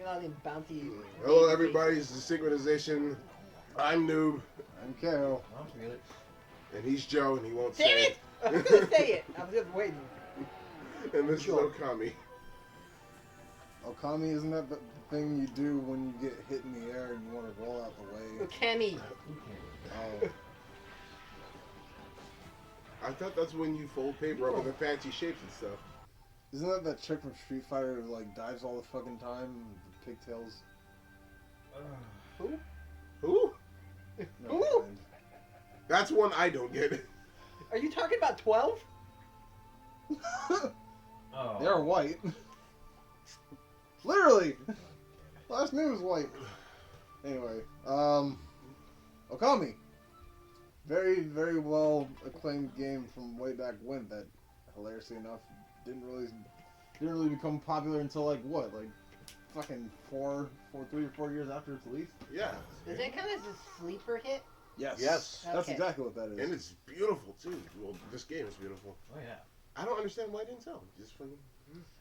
Bring out in bounty. Hello, everybody. This is Synchronization. I'm Noob. I'm Carol. I'm Felix. And he's Joe, and he won't Damn say it! I was gonna say it. I was just waiting. And this Sure. is Okami. Okami, isn't that the thing you do when you get hit in the air and you want to roll out the way? Okami. Oh, I thought that's when you fold paper up in the fancy shapes and stuff. isn't that that chick from Street Fighter who like dives all the fucking time with the pigtails? Who? Who? No, Ooh. mind. That's one I don't get. Are you talking about 12? Oh. They're white. Literally. Last name is white. Anyway, Okami. Very, very well acclaimed game from way back when that, hilariously enough, didn't really become popular until like fucking 3 or 4 years after its release. Yeah. Is that kind of a sleeper hit? Yes. Yes. That's Okay. exactly what that is. And it's beautiful, too. Well, this game is beautiful. Oh yeah. I don't understand why it didn't sell. Just fucking...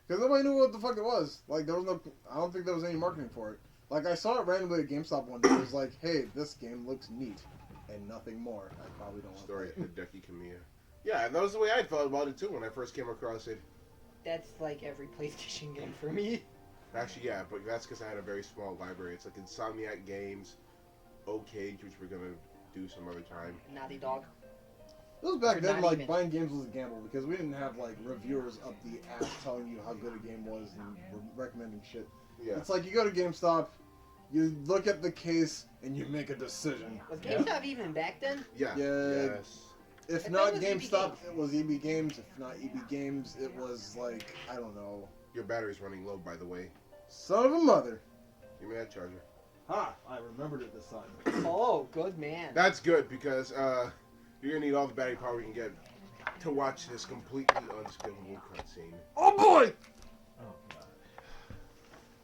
Because nobody knew what the fuck it was. Like, there was no... I don't think there was any marketing for it. Like, I saw it randomly at GameStop one day. It was like, hey, this game looks neat. And nothing more. I probably don't want to Story play of Hideki Kamiya. Yeah, that was the way I felt about it, too, when I first came across it. That's like every PlayStation game for me. Actually, yeah, but that's because I had a very small library. It's like Insomniac Games, Cage, which we're going to do some other time. Naughty Dog. It was back Or then, not like, even. buying games was a gamble. Because we didn't have, like, reviewers up the ass telling you how good a game was and recommending shit. Yeah. It's like, you go to GameStop, you look at the case, and you make a decision. Was GameStop even back then? Yeah. Yeah. Yes. If I not thought it was EB GameStop, Games. it was EB Games. If not EB Games, it was, like, I don't know. Your battery's running low, by the way. Son of a mother. Give me that charger. Ha! I remembered it this time. Oh, good man. That's good because you're gonna need all the battery power you can get to watch this completely unskippable cutscene. Oh boy! Oh god.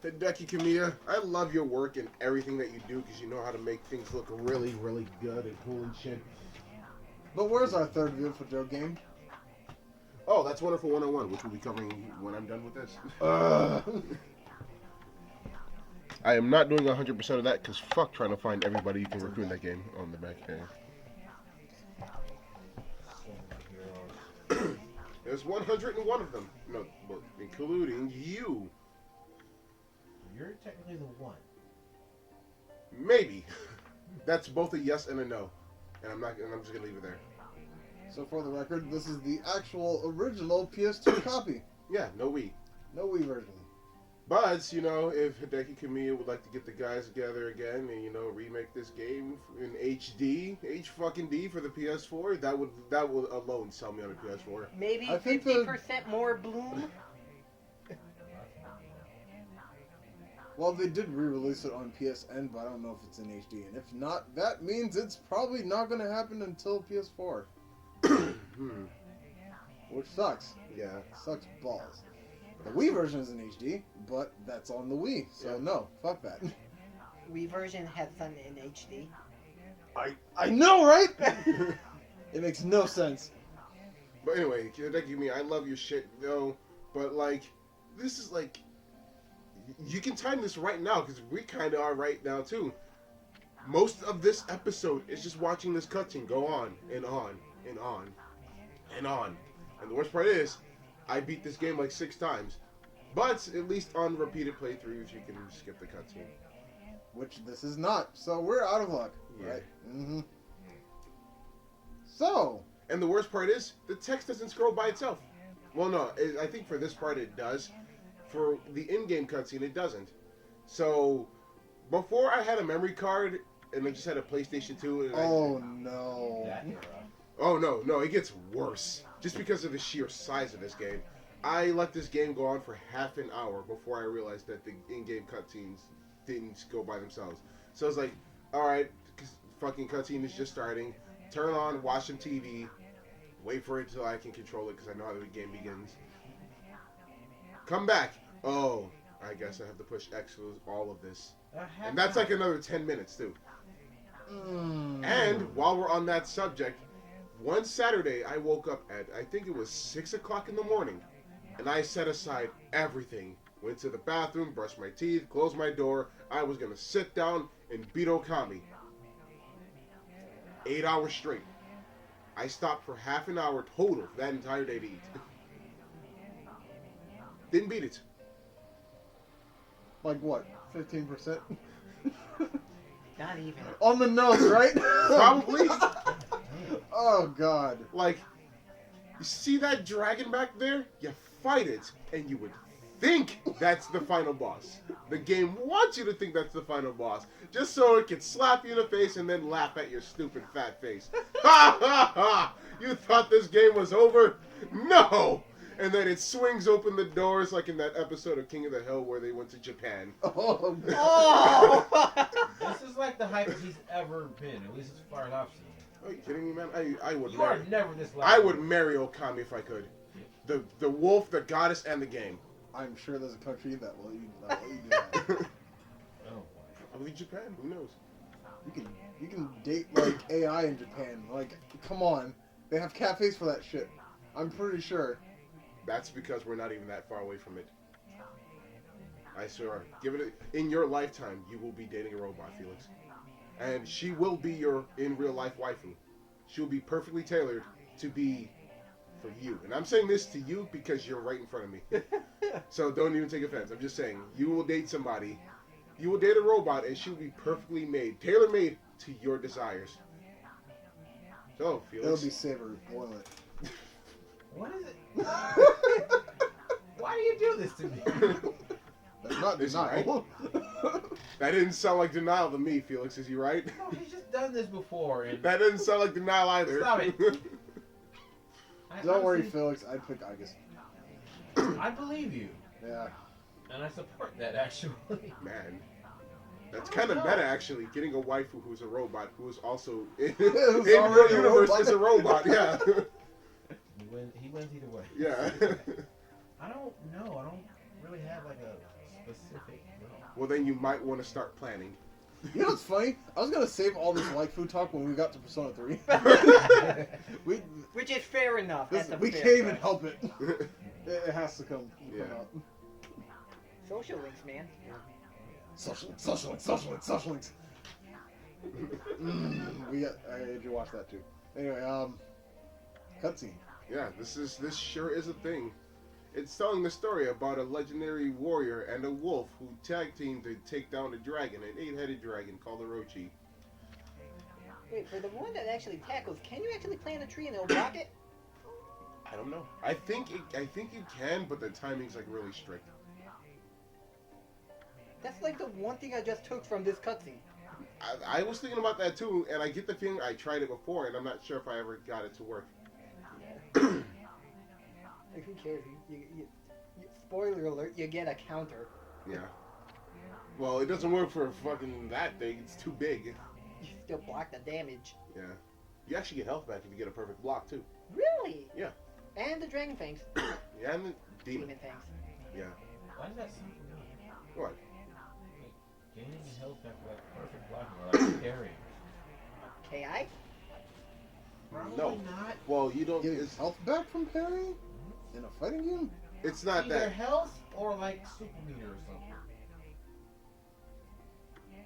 Hideki Kamiya, I love your work and everything that you do because you know how to make things look really, really good and cool and shit. But where's our third Beautiful Joe game? Oh, that's Wonderful 101, which we'll be covering when I'm done with this. I am not doing 100% of that because fuck trying to find everybody you can recruit in that game on the back end. There's 101 of them. No, well, including you. You're technically the one. Maybe. That's both a yes and a no. And I'm just gonna leave it there. So for the record, this is the actual original PS2 copy. Yeah, no Wii. No Wii version. But, you know, if Hideki Kamiya would like to get the guys together again and, you know, remake this game in HD, H-fucking-D for the PS4, that would alone sell me on a PS4. Maybe I think 50% more bloom? Well, they did re-release it on PSN, but I don't know if it's in HD. And if not, that means it's probably not going to happen until PS4. Which sucks. Yeah. Sucks balls. The Wii version is in HD, but that's on the Wii, so Yeah. no, fuck that. Wii version has some in HD. I know, right? It makes no sense. But anyway, Hideki Kamiya, I love your shit, though. But, like, this is, like... You can time this right now, because we kind of are right now, too. Most of this episode is just watching this cutscene go on, and on, and on, and on. And the worst part is, I beat this game like 6 times. But, at least on repeated playthroughs, you can skip the cutscene. Which this is not, so we're out of luck. Yeah. Right? Mm-hmm. So, And the worst part is, the text doesn't scroll by itself. Well, no, I think for this part it does. For the in-game cutscene, it doesn't. So, before I had a memory card, and I just had a PlayStation 2, and oh no. That era. oh no, it gets worse. Just because of the sheer size of this game. I let this game go on for half an hour before I realized that the in-game cutscenes didn't go by themselves. So I was like, alright, fucking cutscene is just starting. Turn on, watch some TV, wait for it until I can control it because I know how the game begins. Come back. Oh, I guess I have to push X for all of this. And that's like another 10 minutes too. And while we're on that subject, one Saturday I woke up at, I think it was 6 o'clock in the morning, and I set aside everything Went to the bathroom, brushed my teeth, closed my door. I was gonna sit down and beat Okami. 8 hours straight. I stopped for half an hour total that entire day to eat. Didn't beat it. Like what? 15%? Not even. On the nose, right? Probably. Oh god. Like, you see that dragon back there? You fight it, and you would think that's the final boss. The game wants you to think that's the final boss, just so it can slap you in the face and then laugh at your stupid fat face. Ha ha ha! You thought this game was over? No! And then it swings open the doors like in that episode of King of the Hill where they went to Japan. Oh, Oh! This is like the hypest he's ever been, at least as far as I've seen. Are you kidding me, man? I would You are marry. never this loud. I would marry Okami if I could. The wolf, the goddess, and the game. I'm sure there's a country that will let you do that. Oh boy. I believe Japan. Who knows? You can date like AI in Japan. Like, come on, they have cafes for that shit. I'm pretty sure. That's because we're not even that far away from it. I swear. Give it in your lifetime, you will be dating a robot, Felix, and she will be your in real life waifu. She will be perfectly tailored to be for you. And I'm saying this to you because you're right in front of me. So don't even take offense. I'm just saying you will date somebody. You will date a robot, and she will be perfectly made, tailor made to your desires. So, Felix. It'll be savory. Boil it. What is it? Why do you do this to me? That's not Is he denial. That didn't sound like denial to me, Felix. Is he right? No, he's just done this before. And That didn't sound like denial either. Stop it. Don't worry, honestly, Felix. I'd pick August. I believe you, Yeah. and I support that actually. Man, that's kind of meta, actually. Getting a waifu who's a robot, who is also in Who's your already a universe robot. is a robot. Yeah, He wins either way. yeah. I don't know. I don't really have like a specific. Well, then you might want to start planning. You know what's funny? I was gonna save all this waifu talk when we got to Persona 3. we Which is fair enough. That's a we fair can't even price. help it. It has to come Yeah. out. Social links, man. Social links. Did you watch that too? Anyway, cutscene. Yeah, this sure is a thing. It's telling the story about a legendary warrior and a wolf who tag teamed to take down a dragon, an 8-headed dragon called Orochi. Wait, for the one that actually tackles, can you actually plant a tree and it'll block it? I don't know. I think you can, but the timing's like really strict. That's like the one thing I just took from this cutscene. I was thinking about that too, and I get the feeling I tried it before, and I'm not sure if I ever got it to work. Like, who cares? Spoiler alert, you get a counter. Yeah. Well, it doesn't work for fucking that thing. It's too big. You still block the damage. Yeah. You actually get health back if you get a perfect block too. Really? Yeah. And the dragon fangs. Yeah, and the demon. Demon fangs. Yeah. Why does that seem familiar? What? Gaining health after like perfect blocking or like parrying. KI? Probably No. not. Well, you don't. Getting his health back from parrying in a fighting game? It's not Either that. health or like super meter or something.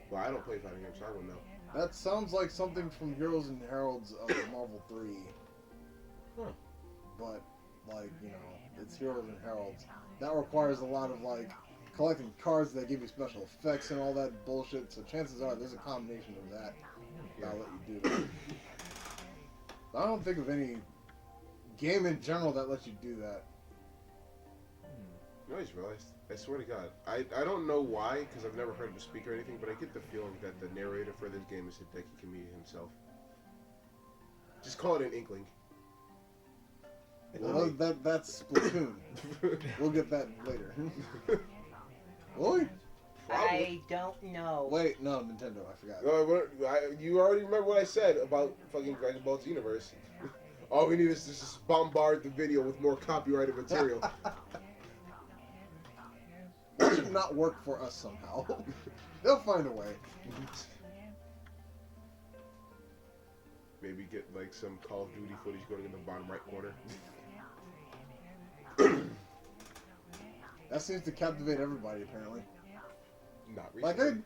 Well, I don't play fighting games, so I wouldn't know. That sounds like something from Heroes and Heralds of Marvel 3. Huh. But, like, you know, it's Heroes and Heralds. That requires a lot of, like, collecting cards that give you special effects and all that bullshit, so chances are there's a combination of that that'll let you do that. I don't think of any game in general that lets you do that. You know, I just realized. I swear to God, I don't know why, because I've never heard him speak or anything, but I get the feeling that the narrator for this game is Hideki Kamiya himself. Just call it an inkling. Well, that's Splatoon. We'll get that later. Really? I don't know. Wait, no, Nintendo, I forgot. You already remember what I said about fucking Dragon Ball Z Universe. All we need is to just bombard the video with more copyrighted material. That should not work for us somehow. They'll find a way. Maybe get like some Call of Duty footage going in the bottom right corner. That seems to captivate everybody, apparently. Not Like, recently.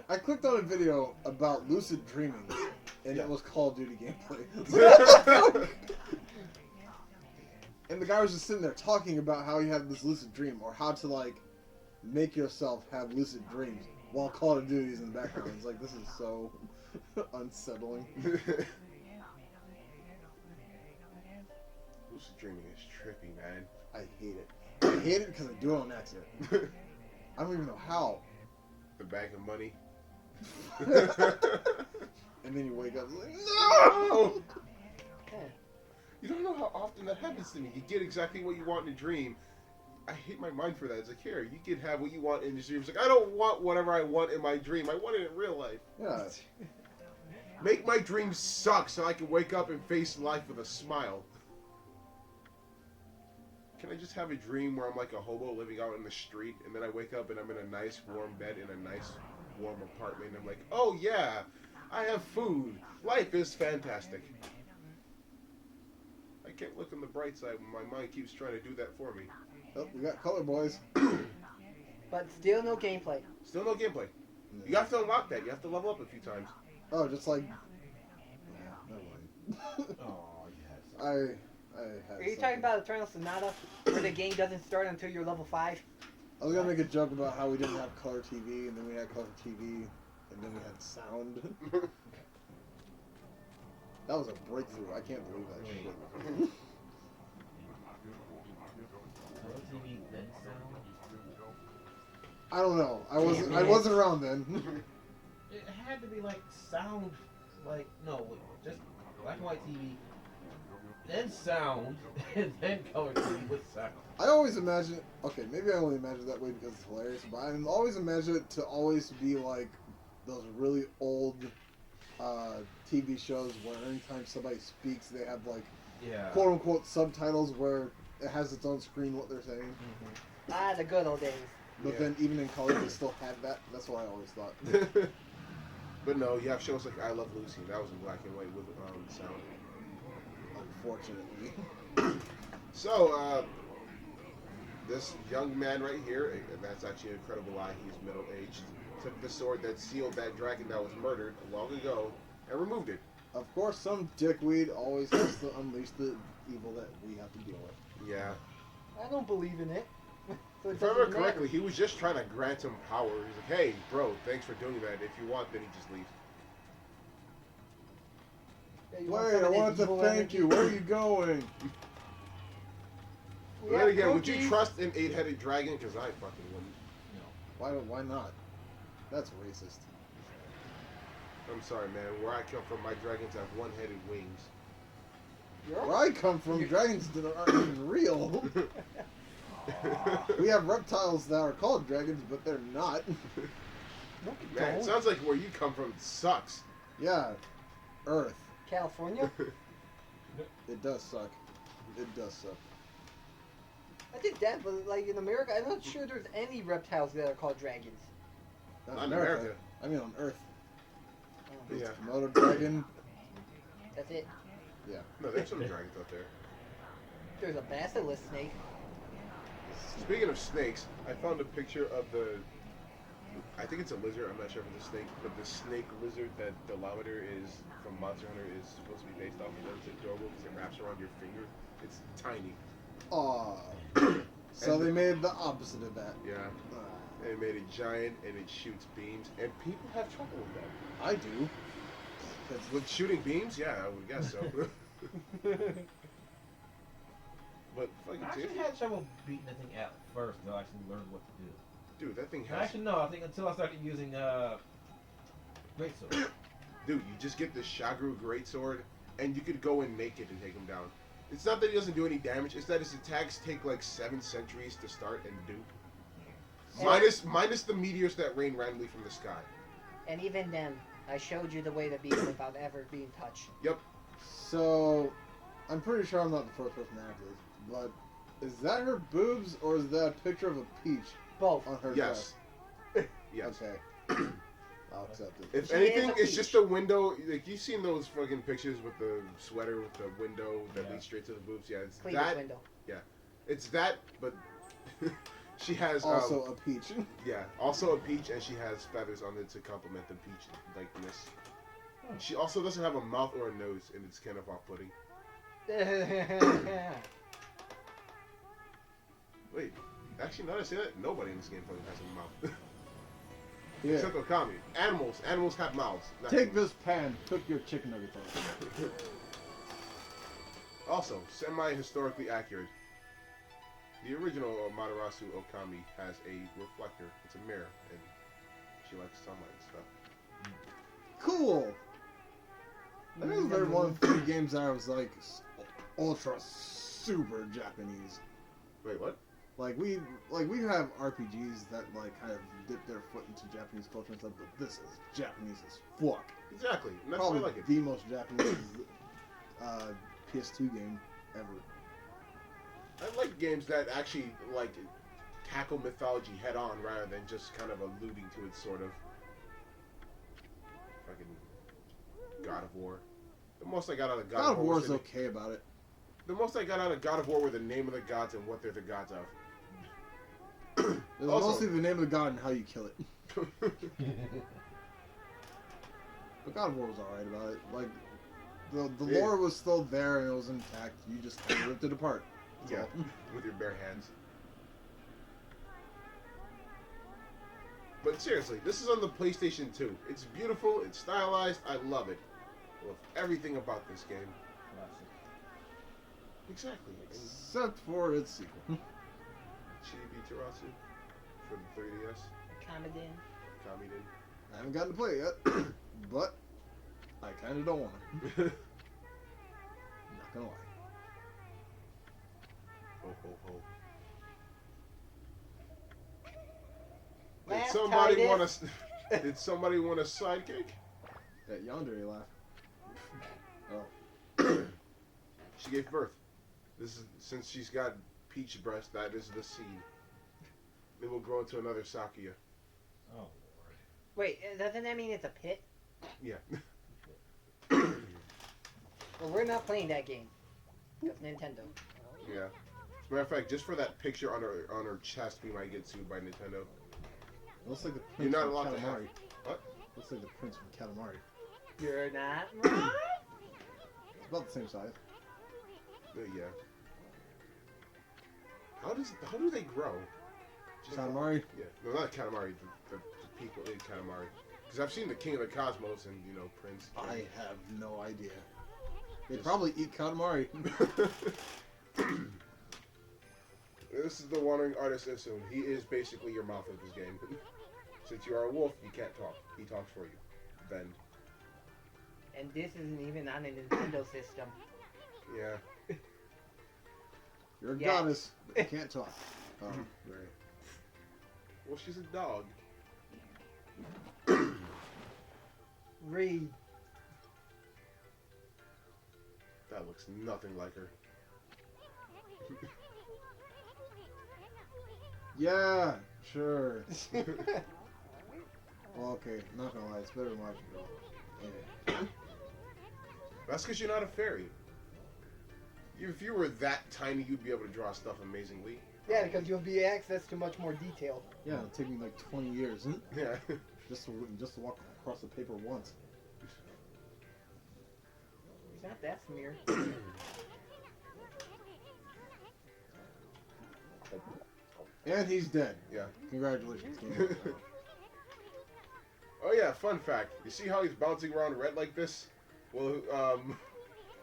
I clicked on a video about lucid dreaming, and Yeah. it was Call of Duty gameplay. And the guy was just sitting there talking about how he had this lucid dream, or how to, like, make yourself have lucid dreams while Call of Duty is in the background. It's like, this is so unsettling. Lucid dreaming is trippy, man. I hate it. I hate it because I do it on accident. I don't even know how. The bag of money. And then you wake up like, no! You don't know how often that happens to me. You get exactly what you want in a dream. I hate my mind for that. It's like, here, you can have what you want in your dream. It's like, I don't want whatever I want in my dream. I want it in real life. Yeah. Make my dreams suck so I can wake up and face life with a smile. Can I just have a dream where I'm like a hobo living out in the street, and then I wake up and I'm in a nice warm bed in a nice warm apartment, and I'm like, oh yeah, I have food. Life is fantastic. I can't look on the bright side when my mind keeps trying to do that for me. Oh, we got color boys. But still no gameplay. Still no gameplay. You have to unlock that. You have to level up a few times. Oh, just like. Yeah, never mind. Oh, yes. I had Are you talking about Eternal Sonata, where the game doesn't start until you're level 5? I was gonna make a joke about how we didn't have color TV, and then we had color TV, and then we had sound. That was a breakthrough. I can't believe that shit. Color TV, then sound? I don't know. I wasn't around then. It had to be like sound, like, no, just black and white TV, then sound, and then color TV with sound. I always imagine. Okay, maybe I only imagine it that way because it's hilarious, but I always imagine it to always be like those really old TV shows where anytime somebody speaks, they have like Yeah. quote unquote subtitles where it has its own screen what they're saying. Mm-hmm. Ah, the good old days. But Yeah. then even in color, they still have that. That's what I always thought. But no, you have shows like I Love Lucy. That was in black and white with sound. Unfortunately. So, this young man right here, and that's actually an incredible lie, he's middle-aged, took the sword that sealed that dragon that was murdered long ago and removed it. Of course, some dickweed always has to unleash the evil that we have to deal with. Yeah. I don't believe in it. So it If I doesn't remember matter. correctly, he was just trying to grant him power. He's like, hey, bro, thanks for doing that. If you want, then he just leaves. Yeah, you want Wait, some I of this wanted to evil thank energy? you. Where are you going? We But then have again, would you cookies. trust an 8-headed dragon? Because I fucking wouldn't. Why not? That's racist. I'm sorry, man. Where I come from, my dragons have one-headed wings. Where I come from, dragons aren't even real. We have reptiles that are called dragons, but they're not. No, we Man, it don't. sounds like where you come from sucks. Yeah, Earth. California? It does suck. It does suck. I think that, but like in America, I'm not sure there's any reptiles that are called dragons. Not in America. I mean on Earth. Um, Yeah. Komodo dragon. That's it. No, there's some dragons out there. There's a basilisk snake. Speaking of snakes, I found a picture of the. I think it's a lizard. I'm not sure if it's a snake, but the snake lizard that Delometer is from Monster Hunter is supposed to be based off of. It's adorable because it wraps around your finger. It's tiny. Aw. So And they made the opposite of that. Yeah. Ah, And it made it giant and it shoots beams, and people have trouble with that. I do. With shooting beams, yeah, I would guess so. But fucking I actually had trouble beating the thing at first until I actually learned what to do. dude, that thing has. Actually, no, I think until I started using Great Sword. Dude, you just get the Shagru Greatsword, and you could go in naked and take him down. It's not that he doesn't do any damage, it's that his attacks take like 7 centuries to start and do. Minus the meteors that rain randomly from the sky. And even then, I showed you the way to beat it without ever being touched. So, I'm pretty sure I'm not the first person to ask this, but is that her boobs or is that a picture of a peach Both. on her Yes. Yes. dress? Okay. I'll accept it. If She anything, is a it's peach. just a window. Like, you've seen those fucking pictures with the sweater with the window that Yeah. leads straight to the boobs. Yeah, it's Cleavage that. window. It's that, but She has Also a peach. yeah, also a peach, and she has feathers on it to complement the peach likeness. She also doesn't have a mouth or a nose, and it's kind of off-putting. Wait, actually, now that I say that, nobody in this game fucking has a mouth. Yeah. Except Okami. Animals have mouths. not Take humans. this pan, cook your chicken nuggets on it. Also, semi-historically accurate. The original Matarasu Okami has a reflector. It's a mirror, and she likes sunlight and stuff. Cool! I think it's one of the few games that I was like ultra super Japanese. Wait, what? Like we have RPGs that like kind of dip their foot into Japanese culture and stuff, but this is Japanese as fuck. Exactly. And that's Probably why I like it. the most Japanese PS2 game ever. I like games that actually like tackle mythology head on rather than just kind of alluding to it, sort of. Fucking God of War. The most I got out of God of War was is okay about it. the most I got out of God of War were the name of the gods and what they're the gods of. It was Also- mostly the name of the god and how you kill it. But God of War was alright about it. Like the Yeah. lore was still there and it was intact. You just kind of ripped it apart. That's Yeah, all. with your bare hands. But seriously, this is on the PlayStation 2. It's beautiful, it's stylized, I love it. I love everything about this game. Exactly. And Except for its sequel. Chibi Terasu for the 3DS. Commodin. Kamiden. I haven't gotten to play it yet, but I kind of don't want to. Not gonna lie. Ho ho ho. Did Laugh, somebody Titus. want a? Did somebody want a sidekick? That yandere laugh. Oh. She gave birth. This is since she's got peach breast. That is the seed. It will grow into another Sakuya. Oh lord. Wait, doesn't that mean it's a pit? Yeah. Well, we're not playing that game. That's Nintendo. Yeah. As a matter of fact, just for that picture on her chest, we might get sued by Nintendo. Looks like the You're prince not from allowed to have. Katamari. What? Looks like the prince from Katamari. You're not right. It's about the same size. Yeah. How do they grow? Just- Katamari? Yeah. No, not Katamari. The people in Katamari. Because I've seen the King of the Cosmos and Prince. I have no idea. They Just- probably eat Katamari. This is the wandering artist assume. He is basically your mouth of this game. Since you are a wolf, you can't talk. He talks for you. Bend. And this isn't even on a Nintendo system. Yeah. You're a Yeah. goddess, but you can't talk. Oh, right. Well, she's a dog. Read. That looks nothing like her. Yeah, sure. Well, okay, not gonna lie, it's better than watching Girl. Yeah. That's because you're not a fairy. If you were that tiny, you'd be able to draw stuff amazingly. Yeah, because you'll be access to much more detail. Yeah, it'll take me like 20 years Yeah. just to walk across the paper once. He's not that smear. And he's dead. Yeah. Congratulations, Game Over. Oh yeah, fun fact. You see how he's bouncing around red like this? Well,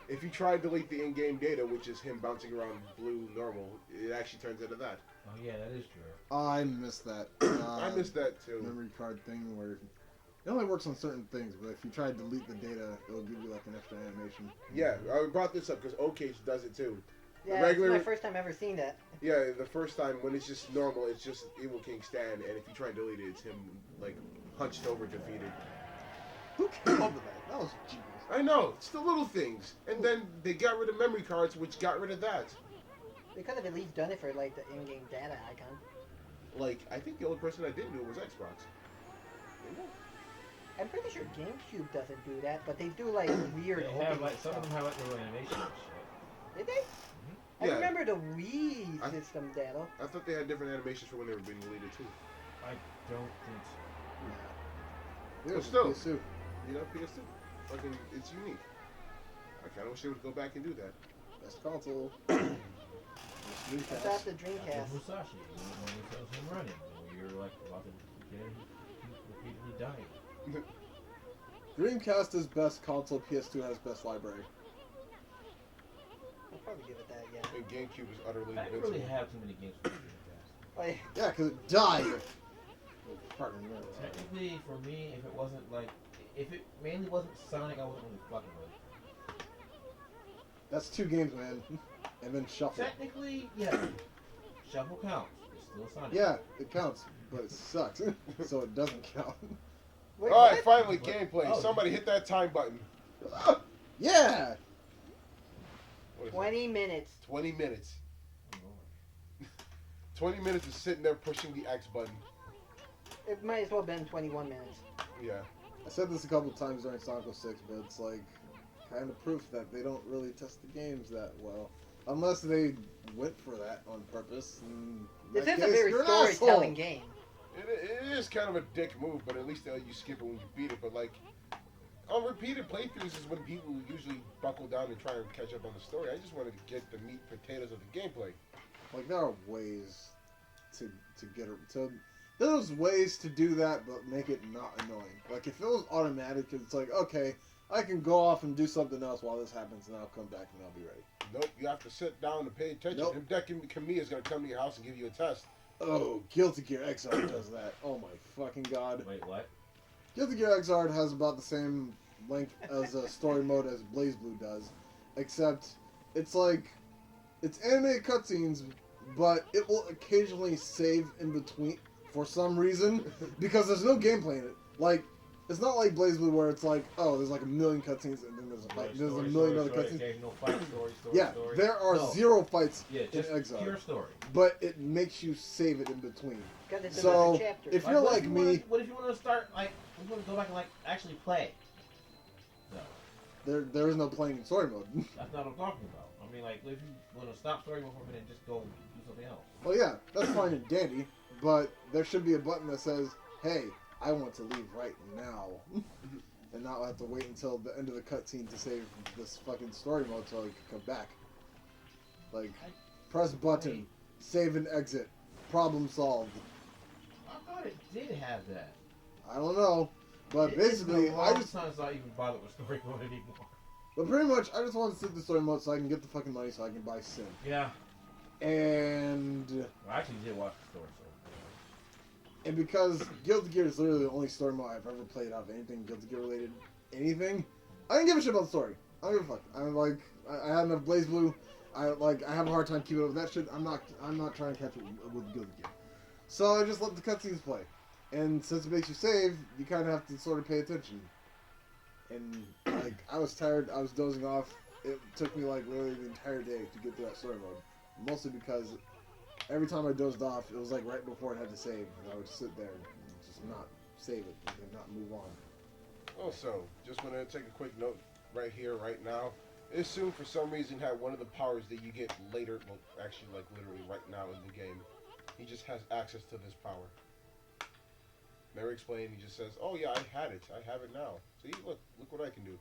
if you try to delete the in-game data, which is him bouncing around blue normal, it actually turns into that. Oh yeah, that is true. I missed that. I missed that too. Memory card thing where it only works on certain things, but if you try to delete the data, it'll give you like an extra animation. Yeah, I brought this up because Okage does it too. Yeah, regular- it's my first time ever seeing that. Yeah, the first time when it's just normal, it's just Evil King Stan, and if you try and delete it, it's him like hunched over, defeated. Who came up with that? That was genius. I know, it's the little things. And then they got rid of memory cards, which got rid of that. They could have at least done it for like the in-game data icon. Like, I think the only person that didn't do it was Xbox. I'm pretty sure GameCube doesn't do that, but they do like weird They have opening like some of stuff. them have like little animation and shit. Did they? I Yeah. remember the Wii I- system data. I thought they had different animations for when they were being deleted too. I don't think so. Yeah, But it's still. PS2. You know, PS2. Fucking, it's unique. I kind of wish they would go back and do that. Best console. What's that, the That's Dreamcast? Musashi. When he tells him running, when you're like about to get him, he's repeatedly dying. Dreamcast is best console. PS2 has best library. I'll probably give it that, yeah. And GameCube is utterly I didn't invincible. really have too many games for Dreamcast. Like, Yeah, because it died. Pardon me. Technically, for me, if it wasn't like, if it mainly wasn't Sonic, I wasn't really fucking with it. That's 2 games, man. And then Shuffle. Technically, yeah. Shuffle counts. It's still Sonic. Yeah, it counts, but it sucks, so it doesn't count. wait, All right, what? finally, What? gameplay. Oh. Somebody hit that time button. Yeah. What is 20 minutes. that? 20 minutes. Oh, Lord. 20 minutes of sitting there pushing the X button. It might as well have been 21 minutes. Yeah. I said this a couple times during Sonic 06, but it's like kind of proof that they don't really test the games that well, unless they went for that on purpose. In This that is a case, very you're an storytelling asshole. game. It is kind of a dick move, but at least they let you skip it when you beat it. But like, on repeated playthroughs is when people usually buckle down and try and catch up on the story. I just wanted to get the meat and potatoes of the gameplay. Like there are ways to get it to. There's ways to do that, but make it not annoying. Like if it was automatic, it's like okay, I can go off and do something else while this happens, and I'll come back and I'll be ready. Nope, you have to sit down and pay attention. Nope. Him decking Kamiya is going to come to your house and give you a test. Oh, Guilty Gear Xrd does that. Oh my fucking god. Wait, what? Guilty Gear Xrd has about the same length as a story mode as BlazBlue does, except it's like it's animated cutscenes, but it will occasionally save in between for some reason because there's no gameplay in it. Like it's not like BlazBlue where it's like oh there's like a million cutscenes and then there's a fight. There's a million other cutscenes. Okay, no fight, story, Yeah, story. there are No. 0 fights Yeah, in just Xrd, pure story. but it makes you save it in between. Because it's So, another chapter. if you're what like you me- wanna- what if you want to start like? What if you want to go back and like actually play? No, There is no playing in story mode. that's not what I'm talking about. I mean, like, if you want to stop story mode for a minute and just go do something else. Well, yeah, that's fine and dandy, but there should be a button that says, "Hey, I want to leave right now," and not have to wait until the end of the cutscene to save this fucking story mode so I can come back. Like, press button, save and exit, problem solved. I thought it did have that. I don't know, but basically, I just, Sometimes I even bother with story mode anymore. but pretty much, I just want to sit the story mode so I can get the fucking money so I can buy Sim. Yeah. And I actually did watch the story, so. because Guilty Gear is literally the only story mode I've ever played out of anything Guilty Gear related, anything, I didn't give a shit about the story. I don't give a fuck. I'm like, I had enough BlazBlue. I have a hard time keeping up with that shit. I'm not trying to catch up with Guilty Gear. So I just let the cutscenes play. And since it makes you save, you kind of have to sort of pay attention. And like, I was tired. I was dozing off. It took me like literally the entire day to get through that story mode. Mostly because every time I dozed off, it was like right before it had to save, and I would sit there and just not save it and not move on. Also, just want to take a quick note right here, right now. Isum, for some reason, had one of the powers that you get later, well, actually, like, literally right now in the game. He just has access to this power. Never explained, he just says, oh yeah, I had it. I have it now. See, look what I can do.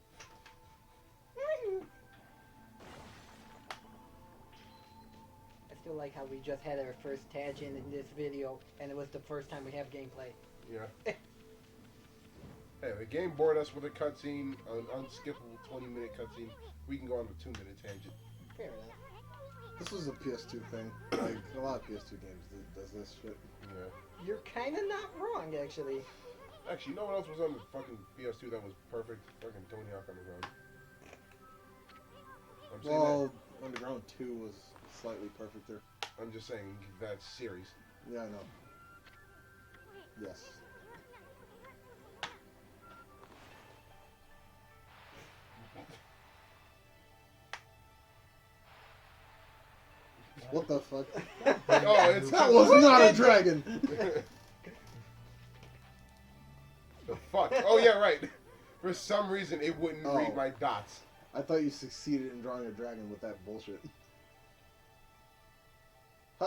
I still like how we just had our first tangent in this video, and it was the first time we have gameplay. Yeah. Hey, the game bored us with a cutscene, an unskippable 20-minute cutscene. We can go on a 2-minute tangent. Fair enough. This was a PS2 thing. Like a lot of PS2 games does this shit. Yeah. You're kind of not wrong, actually. Actually, you know what else was on the fucking PS2 that was perfect? Fucking Tony Hawk Underground. I'm saying Well, Underground 2 was slightly perfecter. that. I'm just saying that series. Yeah, I know. Yes. What the fuck? Oh, it's That was not a dragon! The fuck? Oh yeah, right. For some reason, it wouldn't Oh. read my dots. I thought you succeeded in drawing a dragon with that bullshit.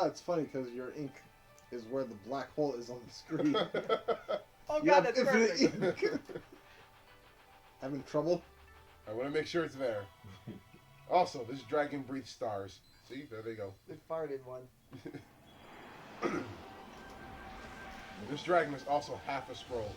It's funny because your ink is where the black hole is on the screen. Oh You god, have that's infinite perfect. ink. Having trouble? I want to make sure it's there. Also, this dragon breathes stars. See, there they go. It farted one. This dragon is also half a scroll.